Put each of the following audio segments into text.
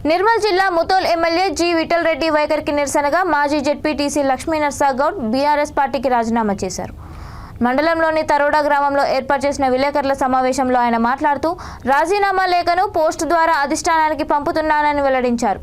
నిర్మల్ జిల్లా Mudhol MLA G Vithal Reddy వైఖరికి నిరసనగా మాజీ జెడ్పీటీసీ లక్ష్మీనరసాగౌడ్ గౌడ్ బీఆర్ఎస్ పార్టీకి రాజీనామా చేశారు. మండలంలోని తరోడా గ్రామంలో ఏర్పాటు చేసిన విలేకరుల సమావేశంలో ఆయన మాట్లాడుతూ రాజీనామా లేఖను పోస్టు ద్వారా అధిష్టానానికి పంపుతున్నానని వెల్లడించారు.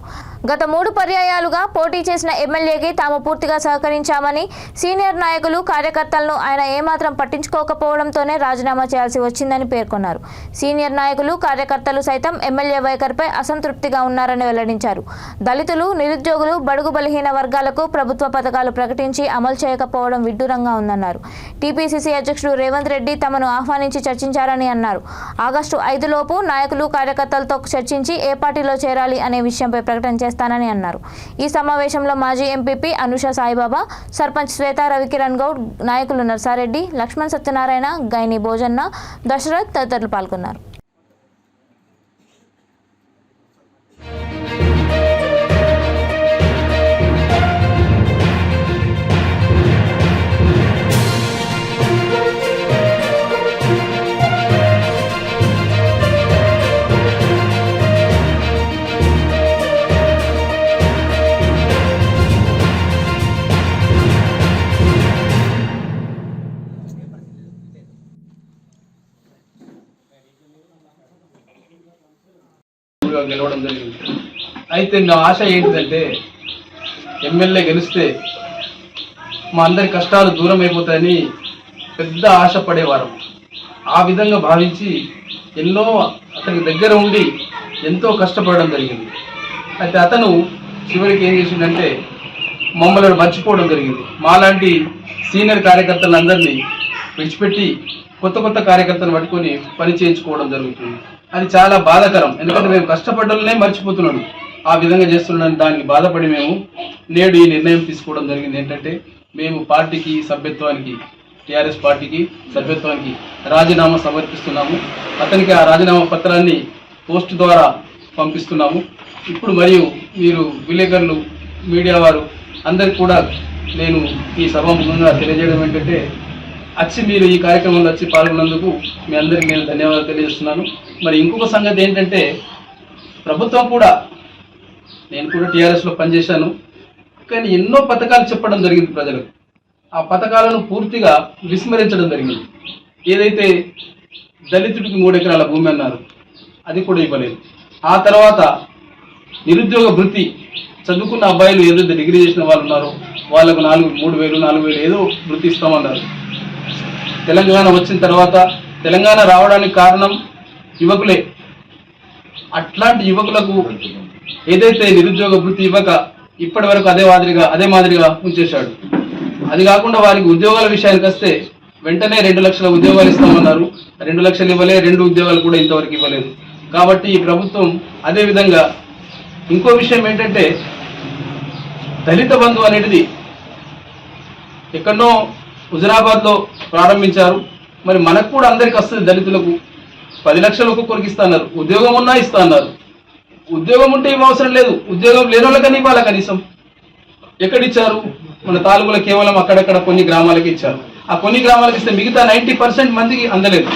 గత 3 పర్యాయాలుగా పోటీ చేసిన ఎమ్మెల్యేకి తాము పూర్తిగా సహకరించామని, సీనియర్ నాయకులు కార్యకర్తలను ఆయన ఏమాత్రం పట్టించుకోకపోవడంతోనే రాజీనామా చేయాల్సి వచ్చిందని పేర్కొన్నారు. సీనియర్ నాయకులు కార్యకర్తలు సైతం ఎమ్మెల్యే వైఖరిపై అసంతృప్తిగా ఉన్నారని వెల్లడించారు. దళితులు, నిరుద్యోగులు, బడుగు బలహీన వర్గాలకు ప్రభుత్వ పథకాలు ప్రకటించి అమలు చేయకపోవడం విడ్డూరంగా ఉందన్నారు. టీపీసీసీ అధ్యక్షుడు రేవంత్ రెడ్డి తమను ఆహ్వానించి చర్చించారని అన్నారు. ఆగస్టు 5 లోపు నాయకులు కార్యకర్తలతో చర్చించి ఏ పార్టీలో చేరాలి అనే విషయంపై ప్రకటన చేస్తానని అన్నారు. ఈ సమావేశంలో మాజీ ఎంపీపీ అనుష సాయిబాబా, సర్పంచ్ శ్వేత రవికిరణ్ గౌడ్, నాయకులు నర్సారెడ్డి, లక్ష్మణ్ సత్యనారాయణ, గైని భోజన్న, దశరథ్ తదితరులు పాల్గొన్నారు. గెలవడం జరిగింది. అయితే నా ఆశ ఏంటిదంటే ఎమ్మెల్యే గెలిస్తే మా అందరి కష్టాలు దూరం అయిపోతాయని పెద్ద ఆశ పడేవారం. ఆ విధంగా భావించి ఎన్నో అతనికి దగ్గర ఉండి ఎంతో కష్టపడడం జరిగింది. అయితే అతను చివరికి ఏం చేసిందంటే మమ్మల్ని మర్చిపోవడం జరిగింది. మాలాంటి సీనియర్ కార్యకర్తలందరినీ విడిచిపెట్టి కొత్త కార్యకర్తలను పట్టుకొని పని చేయించుకోవడం జరుగుతుంది. అది చాలా బాధాకరం. ఎందుకంటే మేము కష్టపడ్డలనే మర్చిపోతున్నాడు. ఆ విధంగా చేస్తున్నాడని దానికి బాధపడి మేము నేడు ఈ నిర్ణయం తీసుకోవడం జరిగింది. ఏంటంటే మేము పార్టీకి సభ్యత్వానికి, టీఆర్ఎస్ పార్టీకి సభ్యత్వానికి రాజీనామా సమర్పిస్తున్నాము. అతనికి ఆ రాజీనామా పత్రాన్ని పోస్ట్ ద్వారా పంపిస్తున్నాము. ఇప్పుడు మరియు మీరు విలేకరులు, మీడియా వారు అందరికి కూడా నేను ఈ సభాముఖంగా తెలియజేయడం ఏంటంటే వచ్చి మీరు ఈ కార్యక్రమంలో వచ్చి పాల్గొన్నందుకు మీ అందరికీ నేను ధన్యవాదాలు తెలియజేస్తున్నాను. మరి ఇంకొక సంగతి ఏంటంటే ప్రభుత్వం కూడా, నేను కూడా టీఆర్ఎస్లో పనిచేశాను, కానీ ఎన్నో పథకాలు చెప్పడం జరిగింది ప్రజలకు. ఆ పథకాలను పూర్తిగా విస్మరించడం జరిగింది. ఏదైతే దళితుడికి 3 ఎకరాల భూమి అన్నారు, అది కూడా ఇవ్వలేదు. ఆ తర్వాత నిరుద్యోగ భృతి, చదువుకున్న అబ్బాయిలు ఏదైతే డిగ్రీ చేసిన వాళ్ళు ఉన్నారో వాళ్ళకు 3,000 4,000 ఏదో భృతి ఇస్తామన్నారు. తెలంగాణ వచ్చిన తర్వాత తెలంగాణ రావడానికి కారణం యువకులే. అట్లాంటి యువకులకు ఏదైతే నిరుద్యోగ భృతి ఇవ్వక ఇప్పటి వరకు అదే మాదిరిగా ఉంచేశాడు. అది కాకుండా వారికి ఉద్యోగాల విషయానికి వస్తే వెంటనే 2 లక్షల ఉద్యోగాలు ఇస్తామన్నారు. 2 లక్షలు ఇవ్వలే, 2 ఉద్యోగాలు కూడా ఇంతవరకు ఇవ్వలేదు. కాబట్టి ఈ ప్రభుత్వం అదే విధంగా ఇంకో విషయం ఏంటంటే దళిత బంధు అనేది ఎక్కడో హుజరాబాద్లో ప్రారంభించారు. మరి మనకు కూడా అందరికి వస్తుంది. దళితులకు 10 లక్షలు ఒక్కొక్కరికి ఇస్తా అన్నారు. ఉద్యోగం ఉన్నా ఇస్తా అన్నారు. ఉద్యోగం ఉంటే ఏం అవసరం లేదు, ఉద్యోగం లేని వాళ్ళకని ఇవ్వాలి. కనీసం ఎక్కడిచ్చారు? మన తాలూకులో కేవలం అక్కడక్కడ కొన్ని గ్రామాలకి ఇచ్చారు. ఆ కొన్ని గ్రామాలకు ఇస్తే మిగతా 90% మందికి అందలేదు.